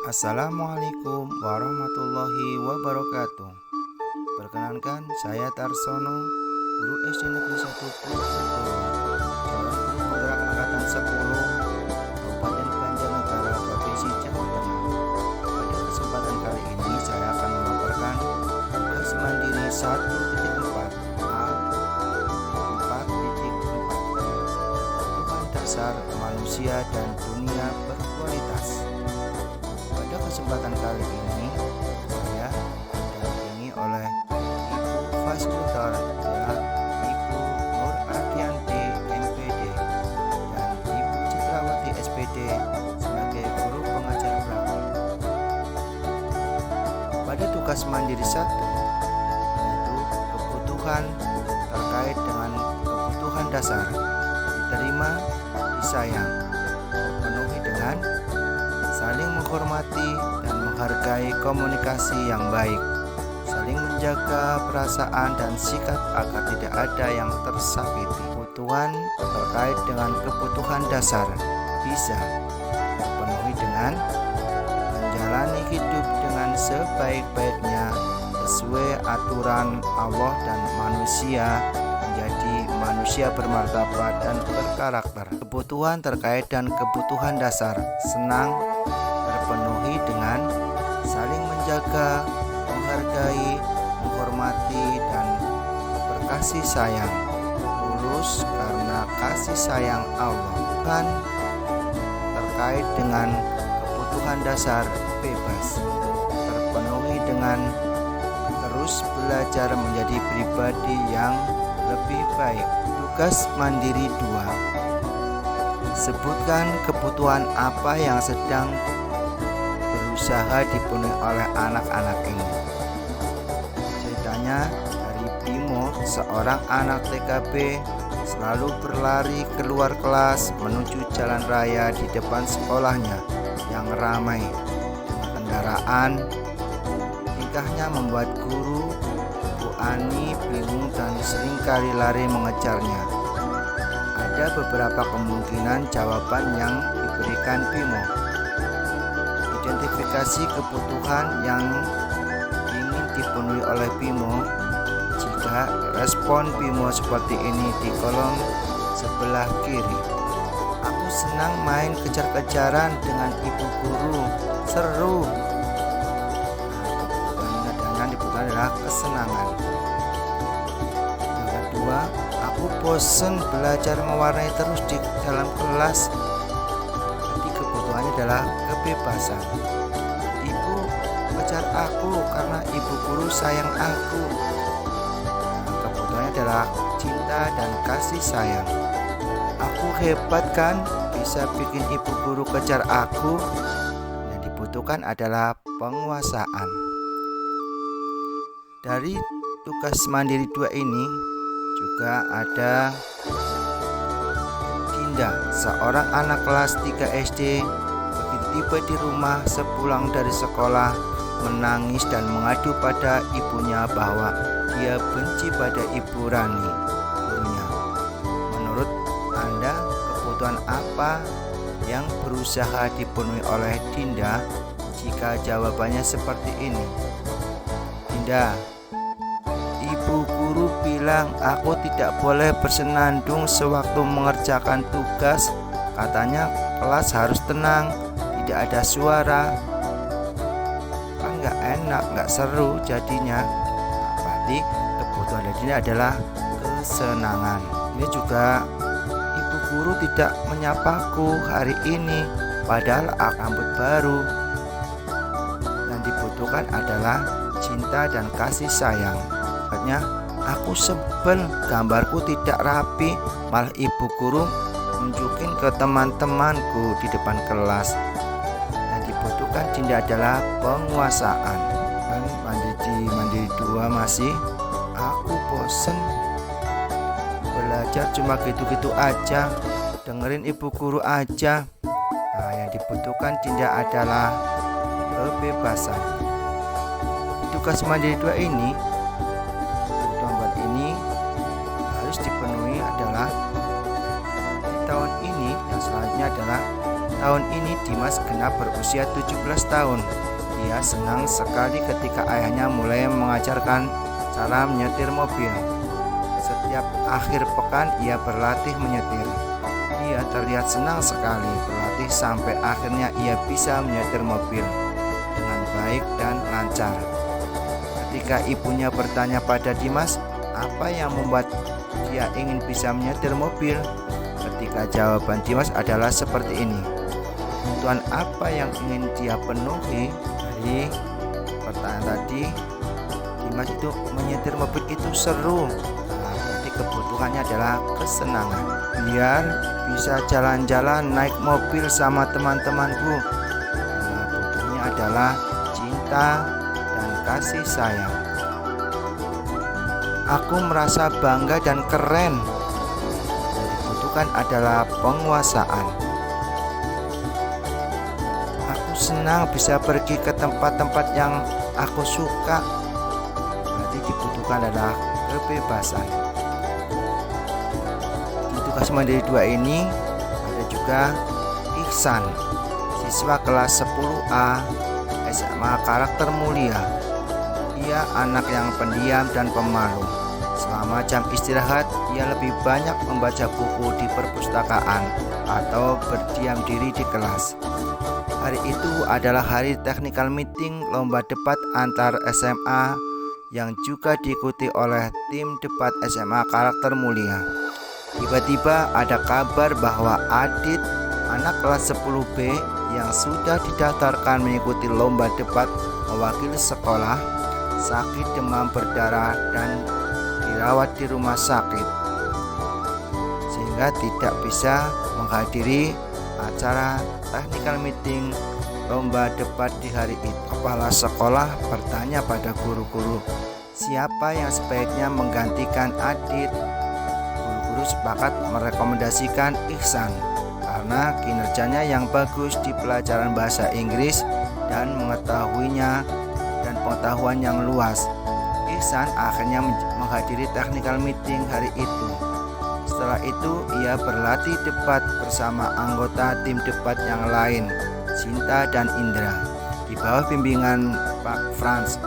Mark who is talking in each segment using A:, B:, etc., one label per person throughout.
A: Assalamualaikum warahmatullahi wabarakatuh. Perkenalkan, saya Tarsono, guru SD Negeri 1 Purwokerto, seorang guru penggerak angkatan 10, Kabupaten Banjarnegara, Provinsi Jawa Tengah. Pada kesempatan kali ini saya akan melaporkan tugas mandiri 1.4 A 4.4 Kebutuhan dasar manusia dan dunia berkualitas. Pada kesempatan kali ini saya didampingi oleh Ibu Fasilitator, Ibu Nur Ardianti MPD, dan Ibu Citrawati SPD sebagai guru pengajar praktik. Pada tugas mandiri 1, yaitu kebutuhan terkait dengan kebutuhan dasar, diterima, disayang, terpenuhi dengan saling menghormati dan menghargai komunikasi yang baik, saling menjaga perasaan dan sikap agar tidak ada yang tersakiti. Kebutuhan terkait dengan kebutuhan dasar bisa terpenuhi dengan menjalani hidup dengan sebaik-baiknya sesuai aturan Allah dan manusia, menjadi manusia bermartabat dan berkarakter. Kebutuhan terkait dan kebutuhan dasar senang terpenuhi dengan saling menjaga, menghargai, menghormati, dan berkasih sayang, tulus karena kasih sayang Allah. Dan terkait dengan kebutuhan dasar bebas terpenuhi dengan terus belajar menjadi pribadi yang lebih baik. Tugas mandiri 2. Sebutkan kebutuhan apa yang sedang berusaha dipenuhi oleh anak-anak ini. Ceritanya dari Bimo, seorang anak TKB selalu berlari keluar kelas menuju jalan raya di depan sekolahnya yang ramai dengan kendaraan. Tingkahnya membuat guru Bu Ani bingung dan seringkali lari mengejarnya. Ada beberapa kemungkinan jawaban yang diberikan Bimo. Identifikasi kebutuhan yang ingin dipenuhi oleh Bimo. Jika respon Bimo seperti ini di kolom sebelah kiri. Aku senang main kejar-kejaran dengan ibu guru, seru. Kebutuhan dibutuhkan adalah kesenangan. Yang kedua, aku bosen belajar mewarnai terus di dalam kelas. Jadi kebutuhannya adalah kebebasan. Ibu kejar aku karena ibu guru sayang aku. Kebutuhannya adalah cinta dan kasih sayang. Aku hebat kan, bisa bikin ibu guru kejar aku. Yang dibutuhkan adalah penguasaan. Dari tugas mandiri 2 ini juga ada Dinda, seorang anak kelas 3 SD. Begitu tiba di rumah sepulang dari sekolah, menangis dan mengadu pada ibunya bahwa dia benci pada Ibu Rani, gurunya. Menurut Anda, kebutuhan apa yang berusaha dipenuhi oleh Dinda jika jawabannya seperti ini? Dinda, ibu guru bilang aku tidak boleh bersenandung sewaktu mengerjakan tugas. Katanya kelas harus tenang, tidak ada suara. Kan gak enak, gak seru jadinya. Berarti kebutuhan dari ini adalah kesenangan. Ini juga ibu guru tidak menyapaku hari ini, padahal aku rambut baru. Yang dibutuhkan adalah cinta dan kasih sayang. Artinya, aku sebel gambarku tidak rapi, malah ibu guru nunjukin ke teman-temanku di depan kelas. Yang dibutuhkan Dinda adalah penguasaan. Dan mandiri 2 masih, aku bosen belajar cuma gitu-gitu aja, dengerin ibu guru aja. Nah, yang dibutuhkan Dinda adalah kebebasan. Tugas mandiri 2 ini, kebutuhan buat ini harus dipenuhi adalah di tahun ini, yang selanjutnya adalah Tahun ini Dimas genap berusia 17 tahun. Ia senang sekali ketika ayahnya mulai mengajarkan cara menyetir mobil. Setiap akhir pekan ia berlatih menyetir. Ia terlihat senang sekali berlatih sampai akhirnya ia bisa menyetir mobil dengan baik dan lancar. Ketika ibunya bertanya pada Dimas, apa yang membuat dia ingin bisa menyetir mobil? Ketika jawaban Dimas adalah seperti ini. Kebutuhan apa yang ingin dia penuhi? Dari pertanyaan tadi, Dimas itu menyetir mobil itu seru. Berarti kebutuhannya adalah kesenangan. Biar bisa jalan-jalan naik mobil sama teman-temanku. Butuhnya adalah cinta dan kasih sayang. Aku merasa bangga dan keren. Yang dibutuhkan adalah penguasaan. Aku senang bisa pergi ke tempat-tempat yang aku suka. Berarti dibutuhkan adalah kebebasan. Di tugas mandiri 2 ini ada juga Ihsan, siswa kelas 10A SMA Karakter Mulia. Ia anak yang pendiam dan pemalu. Selama jam istirahat, ia lebih banyak membaca buku di perpustakaan atau berdiam diri di kelas. Hari itu adalah hari technical meeting lomba debat antar SMA yang juga diikuti oleh tim debat SMA Karakter Mulia. Tiba-tiba ada kabar bahwa Adit, anak kelas 10B yang sudah didaftarkan mengikuti lomba debat mewakili sekolah, sakit demam berdarah dan dirawat di rumah sakit, sehingga tidak bisa menghadiri acara technical meeting lomba debat di hari itu. Kepala sekolah bertanya pada guru-guru, siapa yang sebaiknya menggantikan Adit. Guru-guru sepakat merekomendasikan Ihsan karena kinerjanya yang bagus di pelajaran bahasa Inggris dan pengetahuan yang luas. Ihsan akhirnya menghadiri technical meeting hari itu. Setelah itu ia berlatih debat bersama anggota tim debat yang lain, Sinta dan Indra, di bawah bimbingan Pak Frans,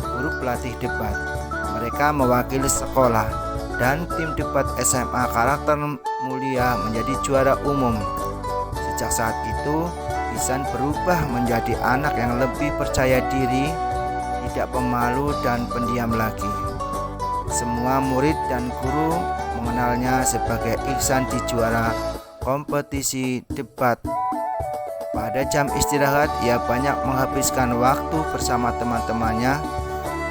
A: guru pelatih debat. Mereka mewakili sekolah dan tim debat SMA Karakter Mulia menjadi juara umum. Sejak saat itu, Ihsan berubah menjadi anak yang lebih percaya diri, tidak pemalu dan pendiam lagi. Semua murid dan guru mengenalnya sebagai Ihsan di juara kompetisi debat. Pada jam istirahat, ia banyak menghabiskan waktu bersama teman-temannya.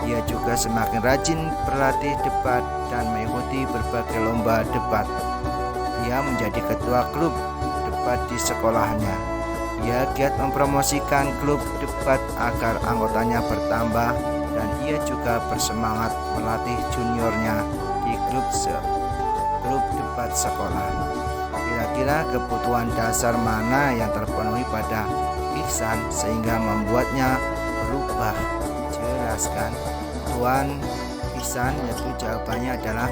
A: Ia juga semakin rajin berlatih debat dan mengikuti berbagai lomba debat. Ia menjadi ketua klub debat di sekolahnya. Ia giat mempromosikan klub debat agar anggotanya bertambah dan ia juga bersemangat melatih juniornya di klub debat sekolah. Kira-kira kebutuhan dasar mana yang terpenuhi pada Ihsan sehingga membuatnya berubah? Jelaskan. Tuan Ihsan, yaitu jawabannya adalah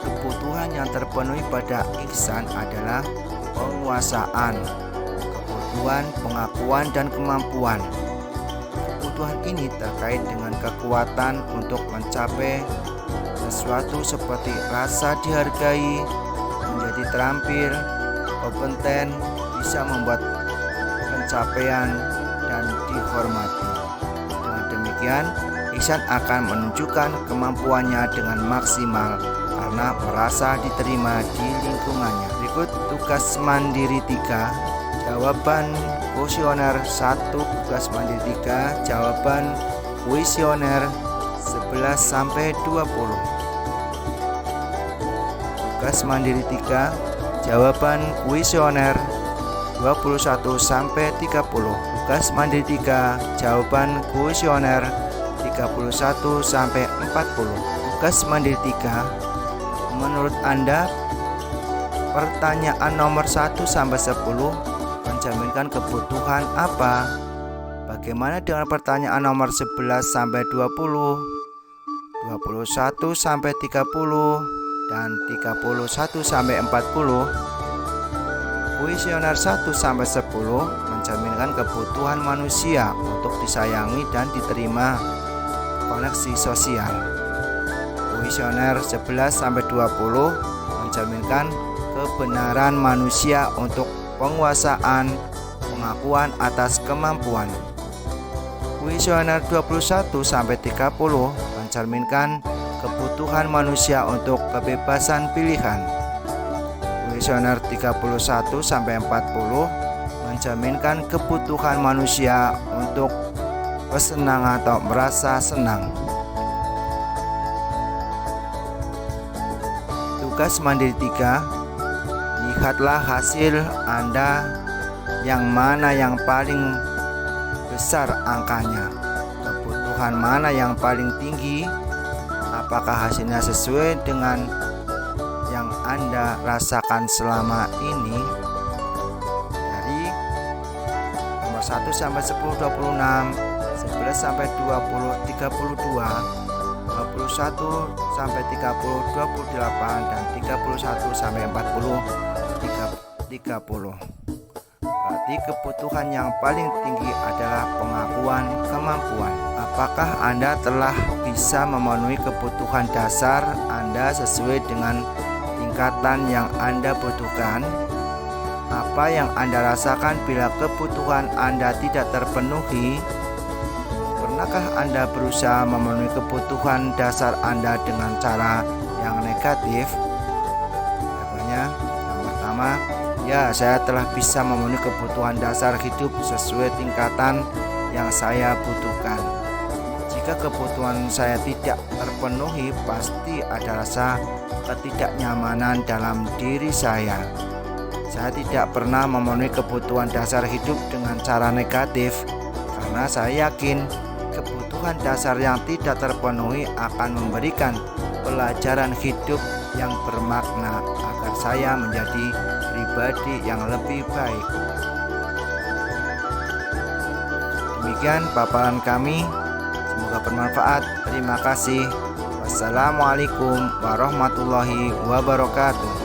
A: kebutuhan yang terpenuhi pada Ihsan adalah penguasaan, kebutuhan, pengakuan, dan kemampuan. Kebutuhan ini terkait dengan kekuatan untuk mencapai sesuatu seperti rasa dihargai, menjadi terampil, kompeten, bisa membuat pencapaian, dan dihormati. Dengan demikian, Ihsan akan menunjukkan kemampuannya dengan maksimal karena merasa diterima di lingkungannya. Berikut tugas mandiri 3. Jawaban kuesioner 1. Tugas mandiri 3. Jawaban kuesioner 11-20. Tugas mandiri 3. Jawaban kuesioner 21-30. Tugas mandiri 3. Jawaban kuesioner 31-40. Tugas mandiri 3. Menurut Anda, pertanyaan nomor 1-10 mencerminkan kebutuhan apa? Bagaimana dengan pertanyaan nomor 11-20, 21-30, dan 31-40? Kuesioner 1-10 mencerminkan kebutuhan manusia untuk disayangi dan diterima, koneksi sosial. Kuesioner 11-20 mencerminkan kebenaran manusia untuk penguasaan, pengakuan atas kemampuan. Kuesioner 21-30 mencerminkan kebutuhan manusia untuk kebebasan pilihan. Kuesioner 31-40 mencerminkan kebutuhan manusia untuk kesenangan atau merasa senang. Tugas mandiri 3, lihatlah hasil Anda yang mana yang paling besar angkanya, kebutuhan mana yang paling tinggi, apakah hasilnya sesuai dengan yang Anda rasakan selama ini. Dari nomor 1-10 26, 11-20 32, 21-30 28, dan 31-40 30. Berarti kebutuhan yang paling tinggi adalah pengakuan kemampuan. Apakah Anda telah bisa memenuhi kebutuhan dasar Anda sesuai dengan tingkatan yang Anda butuhkan? Apa yang Anda rasakan bila kebutuhan Anda tidak terpenuhi? Pernahkah Anda berusaha memenuhi kebutuhan dasar Anda dengan cara yang negatif? Jawabannya, yang pertama, ya, saya telah bisa memenuhi kebutuhan dasar hidup sesuai tingkatan yang saya butuhkan. Jika kebutuhan saya tidak terpenuhi, pasti ada rasa ketidaknyamanan dalam diri saya. Saya tidak pernah memenuhi kebutuhan dasar hidup dengan cara negatif, karena saya yakin kebutuhan dasar yang tidak terpenuhi akan memberikan pelajaran hidup yang bermakna agar saya menjadi pribadi yang lebih baik. Demikian paparan kami, semoga bermanfaat. Terima kasih. Wassalamualaikum warahmatullahi wabarakatuh.